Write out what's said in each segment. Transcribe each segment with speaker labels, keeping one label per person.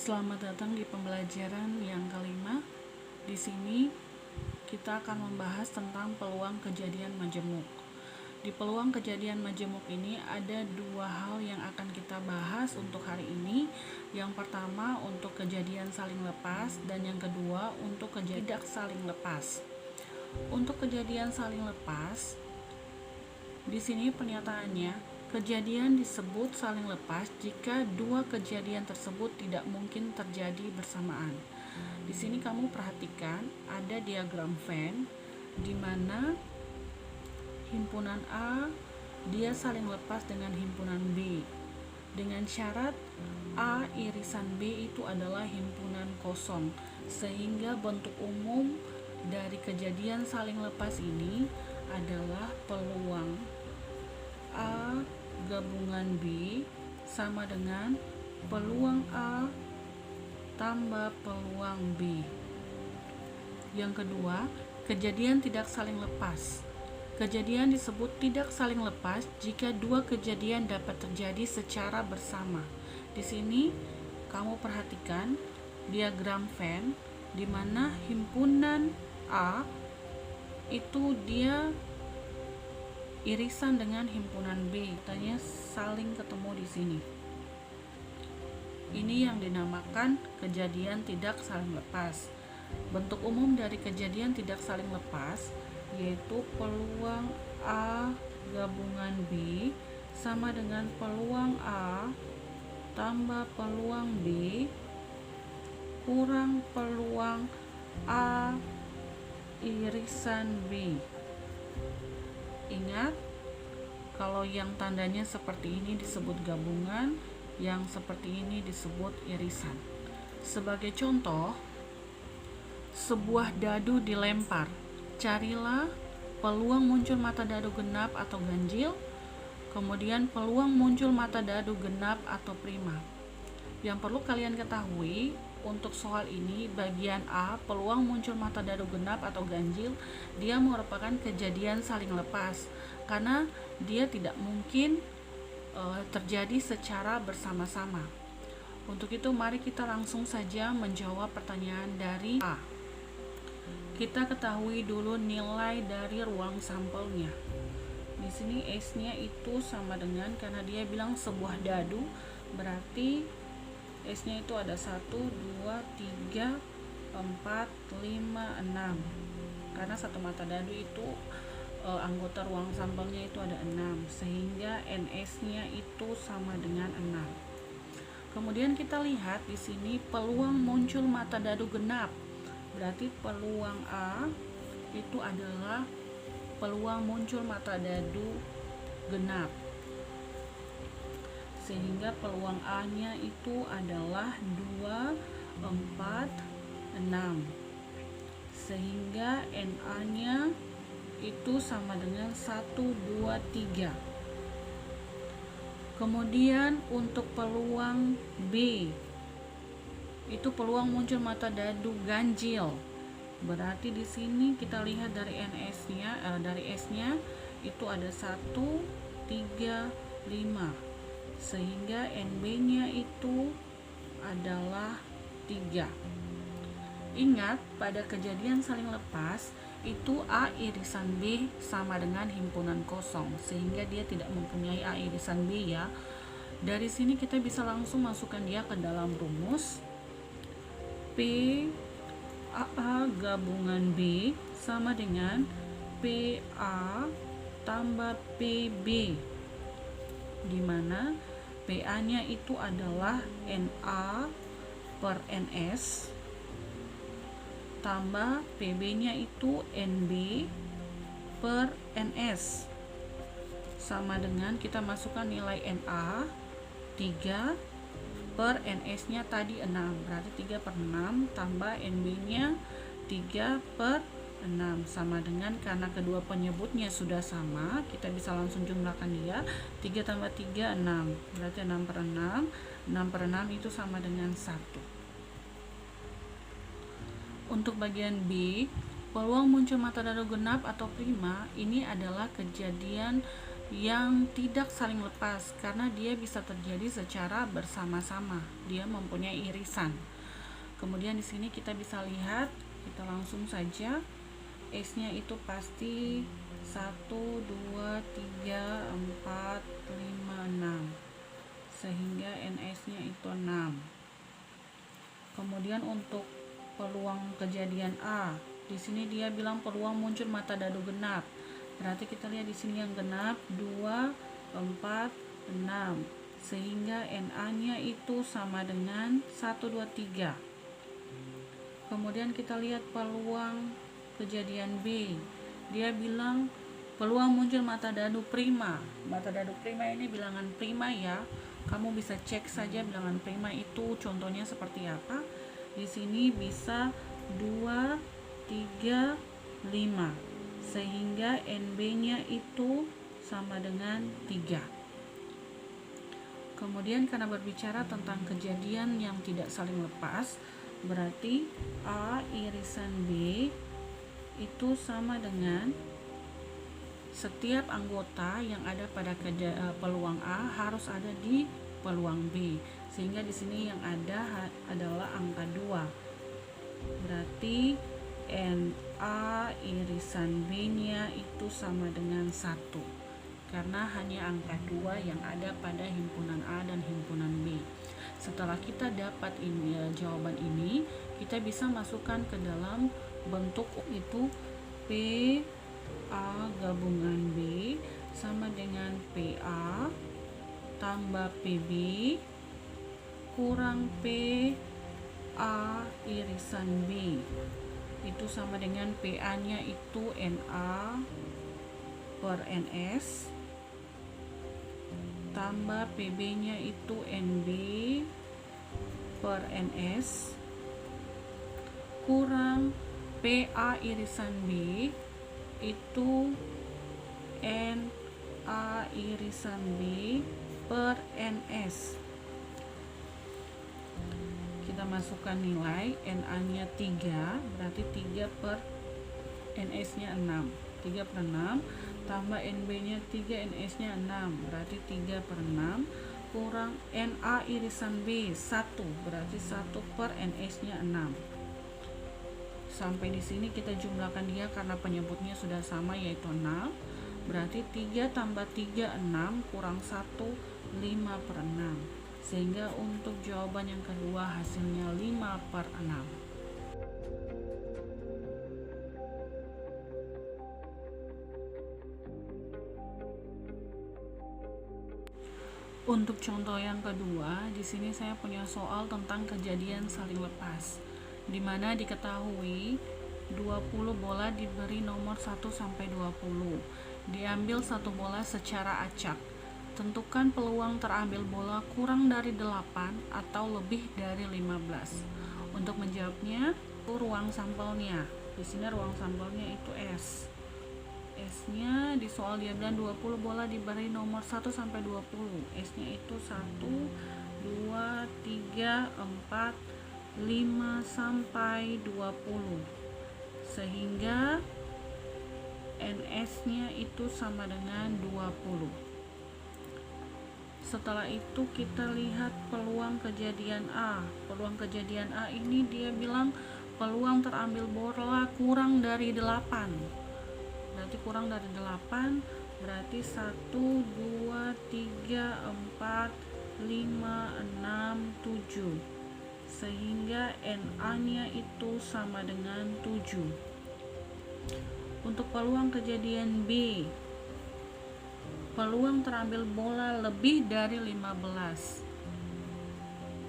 Speaker 1: Selamat datang di pembelajaran yang kelima. Di sini kita akan membahas tentang peluang kejadian majemuk. Di peluang kejadian majemuk ini ada dua hal yang akan kita bahas untuk hari ini. Yang pertama untuk kejadian saling lepas dan yang kedua untuk kejadian tidak saling lepas. Untuk kejadian saling lepas, di sini pernyataannya, kejadian disebut saling lepas jika dua kejadian tersebut tidak mungkin terjadi bersamaan. Di sini kamu perhatikan ada diagram Venn di mana himpunan A dia saling lepas dengan himpunan B dengan syarat A irisan B itu adalah himpunan kosong, sehingga bentuk umum dari kejadian saling lepas ini adalah peluang A gabungan B sama dengan peluang A tambah peluang B. Yang kedua, kejadian tidak saling lepas. Kejadian disebut tidak saling lepas jika dua kejadian dapat terjadi secara bersama. Di sini kamu perhatikan diagram Venn di mana himpunan A itu dia irisan dengan himpunan B, tanya saling ketemu di sini. Ini yang dinamakan kejadian tidak saling lepas. Bentuk umum dari kejadian tidak saling lepas yaitu peluang A gabungan B sama dengan peluang A tambah peluang B kurang peluang A irisan B. Ingat, kalau yang tandanya seperti ini disebut gabungan, yang seperti ini disebut irisan. Sebagai contoh, sebuah dadu dilempar. Carilah peluang muncul mata dadu genap atau ganjil, kemudian peluang muncul mata dadu genap atau prima. Yang perlu kalian ketahui untuk soal ini, bagian A, peluang muncul mata dadu genap atau ganjil, dia merupakan kejadian saling lepas karena dia tidak mungkin terjadi secara bersama-sama. Untuk itu mari kita langsung saja menjawab pertanyaan dari A. Kita ketahui dulu nilai dari ruang sampelnya. Di sini S-nya itu sama dengan, karena dia bilang sebuah dadu, berarti S-nya itu ada 1, 2, 3, 4, 5, 6. Karena satu mata dadu itu anggota ruang sampelnya itu ada 6, sehingga NS-nya itu sama dengan 6. Kemudian kita lihat di sini peluang muncul mata dadu genap. Berarti peluang A itu adalah peluang muncul mata dadu genap, sehingga peluang A-nya itu adalah 2, 4, 6, sehingga NA-nya itu sama dengan 1, 2, 3. Kemudian untuk peluang B itu peluang muncul mata dadu ganjil. Berarti di sini kita lihat dari NS-nya, dari S-nya itu ada 1, 3, 5. Sehingga NB-nya itu adalah 3. Ingat, pada kejadian saling lepas itu A irisan B sama dengan himpunan kosong, sehingga dia tidak mempunyai A irisan B ya. Dari sini kita bisa langsung masukkan dia ke dalam rumus. P AA gabungan B sama dengan PA tambah PB, di mana PA-nya itu adalah NA per NS tambah PB-nya itu NB per NS, sama dengan kita masukkan nilai NA 3 per NS-nya tadi 6, berarti 3 per 6 tambah NB-nya 3 per 6, sama dengan, karena kedua penyebutnya sudah sama, kita bisa langsung jumlahkan dia. 3 tambah 3, 6, berarti 6 per 6, 6 per 6 itu sama dengan 1. Untuk bagian B, peluang muncul mata dadu genap atau prima ini adalah kejadian yang tidak saling lepas karena dia bisa terjadi secara bersama-sama. Dia mempunyai irisan. Kemudian di sini kita bisa lihat, kita langsung saja S-nya itu pasti 1, 2, 3, 4, 5, 6. Sehingga NS-nya itu 6. Kemudian untuk peluang kejadian A, di sini dia bilang peluang muncul mata dadu genap. Berarti kita lihat di sini yang genap 2, 4, 6. Sehingga NA-nya itu sama dengan 1, 2, 3. Kemudian kita lihat peluang kejadian B. Dia bilang peluang muncul mata dadu prima. Mata dadu prima ini bilangan prima ya. Kamu bisa cek saja bilangan prima itu contohnya seperti apa. Di sini bisa 2, 3, 5. Sehingga NB-nya itu sama dengan 3. Kemudian karena berbicara tentang kejadian yang tidak saling lepas, berarti A irisan B itu sama dengan setiap anggota yang ada pada peluang A harus ada di peluang B. Sehingga di sini yang ada adalah angka 2. Berarti NA irisan B-nya itu sama dengan 1. Karena hanya angka 2 yang ada pada himpunan A dan himpunan B. Setelah kita dapat jawaban ini, kita bisa masukkan ke dalam bentuk itu P A gabungan B sama dengan PA tambah PB kurang PA irisan B. Itu sama dengan PA-nya itu NA per NS tambah PB-nya itu NB per NS kurang PA irisan B itu NA irisan B per NS. Kita masukkan nilai NA-nya 3, berarti 3 per NS-nya 6. 3 per 6 tambah NB-nya 3, NS-nya 6, berarti 3 per 6 kurang NA irisan B 1, berarti 1 per NS-nya 6. Sampai di sini kita jumlahkan dia karena penyebutnya sudah sama yaitu 6. Berarti 3 tambah 3 6 kurang 1 5 per 6. Sehingga untuk jawaban yang kedua hasilnya 5 per 6. Untuk contoh yang kedua, di sini saya punya soal tentang kejadian saling lepas, di mana diketahui 20 bola diberi nomor 1 sampai 20. Diambil satu bola secara acak. Tentukan peluang terambil bola kurang dari 8 atau lebih dari 15. Untuk menjawabnya, ruang sampelnya. Di sini ruang sampelnya itu S. S-nya di soal dia bilang 20 bola diberi nomor 1 sampai 20. S-nya itu 1, 2, 3, 4, 5 sampai 20. Sehingga NS-nya itu sama dengan 20. Setelah itu kita lihat peluang kejadian A. Peluang kejadian A ini dia bilang peluang terambil bola kurang dari 8. Berarti kurang dari 8, berarti 1, 2, 3, 4, 5, 6, 7. Sehingga NA-nya itu sama dengan 7. Untuk peluang kejadian B, peluang terambil bola lebih dari 15.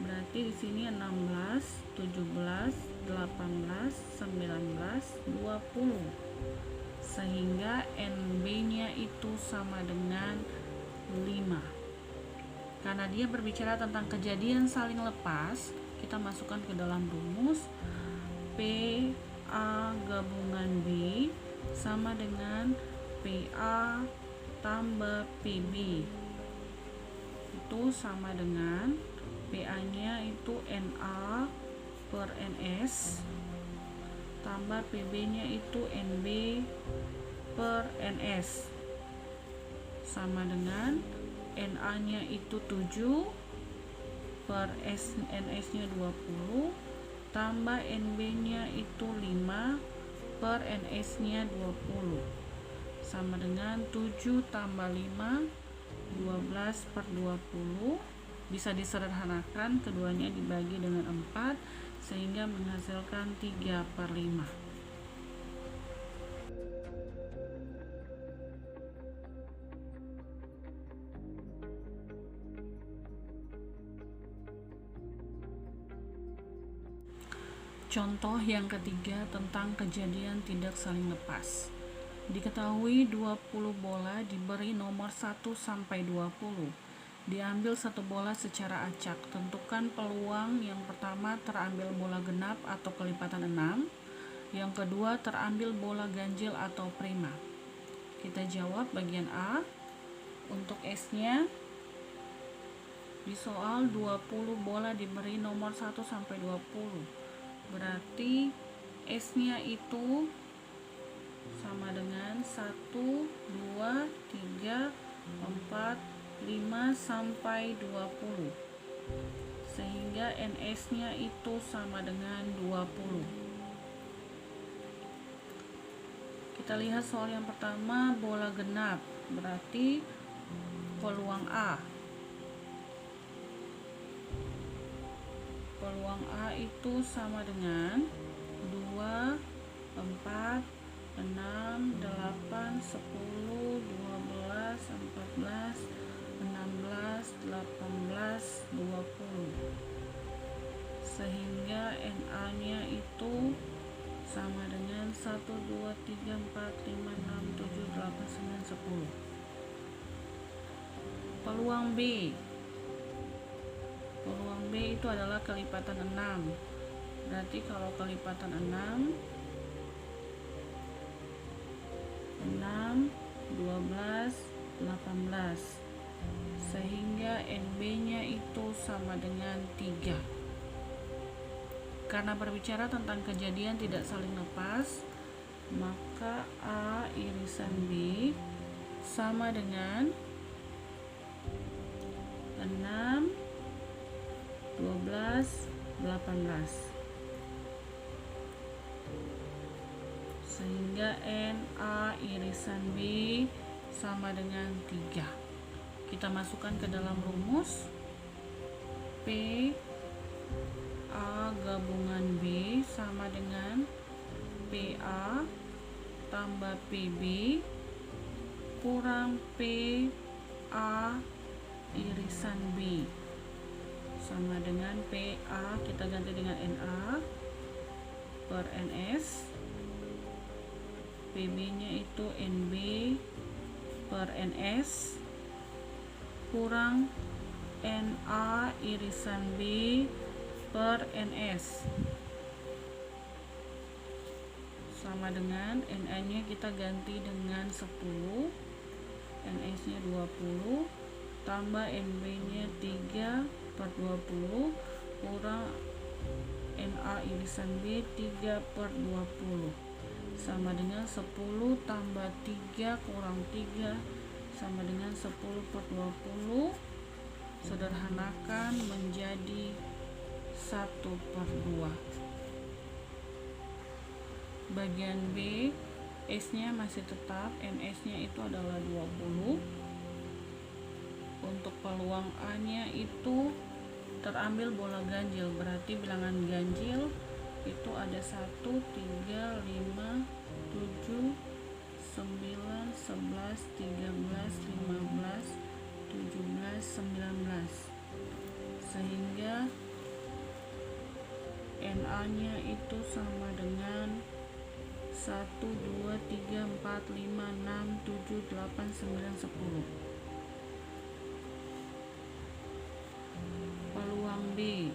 Speaker 1: Berarti di sini 16, 17, 18, 19, 20. Sehingga NB-nya itu sama dengan 5. Karena dia berbicara tentang kejadian saling lepas, kita masukkan ke dalam rumus P A gabungan B sama dengan PA tambah PB. Itu sama dengan PA-nya itu NA per NS tambah PB-nya itu NB per NS. sama dengan Na-nya itu 7 per NS-nya 20 tambah NB-nya itu 5 per NS-nya 20 sama dengan 7 tambah 5 12 per 20. Bisa disederhanakan, keduanya dibagi dengan 4 sehingga menghasilkan 3 per 5. Contoh yang ketiga tentang kejadian tidak saling lepas. Diketahui 20 bola diberi nomor 1 sampai 20. Diambil satu bola secara acak. Tentukan peluang. Yang pertama terambil bola genap atau kelipatan 6. Yang kedua terambil bola ganjil atau prima. Kita jawab bagian A. Untuk S-nya di soal 20 bola diberi nomor 1 sampai 20. Berarti S-nya itu sama dengan 1, 2, 3, 4, 5 sampai 20. Sehingga NS-nya itu sama dengan 20. Kita lihat soal yang pertama, bola genap. Berarti peluang A. Peluang A itu sama dengan 2, 4, 6, 8, 10, 12, 14, 16, 18, 20. Sehingga NA-nya itu sama dengan 1, 2, 3, 4, 5, 6, 7, 8, 9, 10. Peluang B. Peluang B itu adalah kelipatan 6. Berarti kalau kelipatan 6, 12, 18. Sehingga NB-nya itu sama dengan 3. Karena berbicara tentang kejadian tidak saling lepas, maka A irisan B sama dengan 6, 12, 18. Sehingga NA irisan B sama dengan 3. Kita masukkan ke dalam rumus. P A gabungan B sama dengan PA tambah PB kurang PA irisan B sama dengan PA kita ganti dengan NA per NS, PB nya itu NB per NS kurang NA irisan B per NS sama dengan NA nya kita ganti dengan 10, NS nya 20 tambah NB nya 3 per 20 kurang NA irisan B 3 per 20 sama dengan 10 tambah 3 kurang 3 sama dengan 10 per 20. Sederhanakan menjadi 1 per 2. Bagian B, S nya masih tetap, NS nya itu adalah 20. Untuk peluang A nya itu terambil bola ganjil, berarti bilangan ganjil itu ada 1, 3, 5, 7, 9, 11, 13, 15, 17, 19. Sehingga NA nya itu sama dengan 1, 2, 3, 4, 5, 6, 7, 8, 9, 10. Peluang B.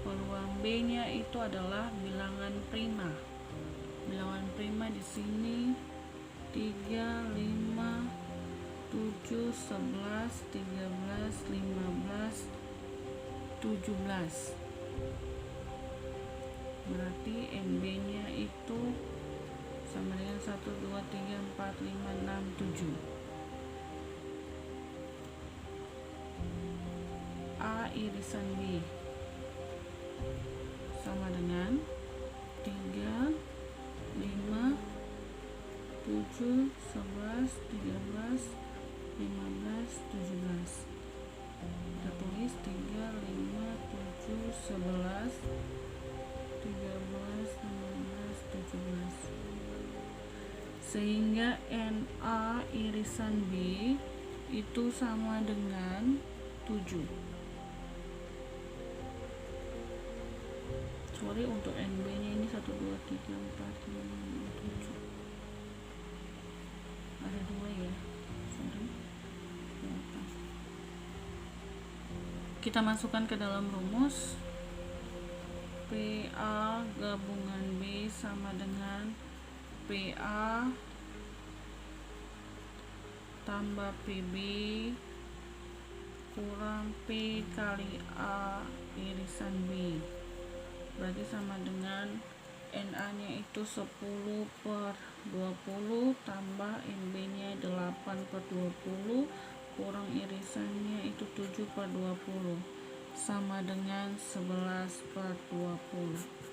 Speaker 1: Peluang B nya itu adalah bilangan prima. Bilangan prima di sini 3, 5, 7, 11, 13, 15, 17. Berarti NB nya itu sama dengan 1, 2, 3, 4, 4, 5, 6, 7. A irisan B sama dengan 3, 5, 7, 11, 13, 15, 17. Kita tulis 3, 5, 7, 11, 13, 15, 17. Sehingga NA irisan B itu sama dengan 7. Sorry, untuk NB nya ini 1, 2, 3, 4, 5, 6, 7. Ada 2 ya, sorry. Kita masukkan ke dalam rumus. PA gabungan B sama dengan PA tambah PB kurang P kali A irisan B, berarti sama dengan NA nya itu 10 per 20 tambah NB nya 8 per 20 kurang irisannya itu 7 per 20 sama dengan 11 per 20.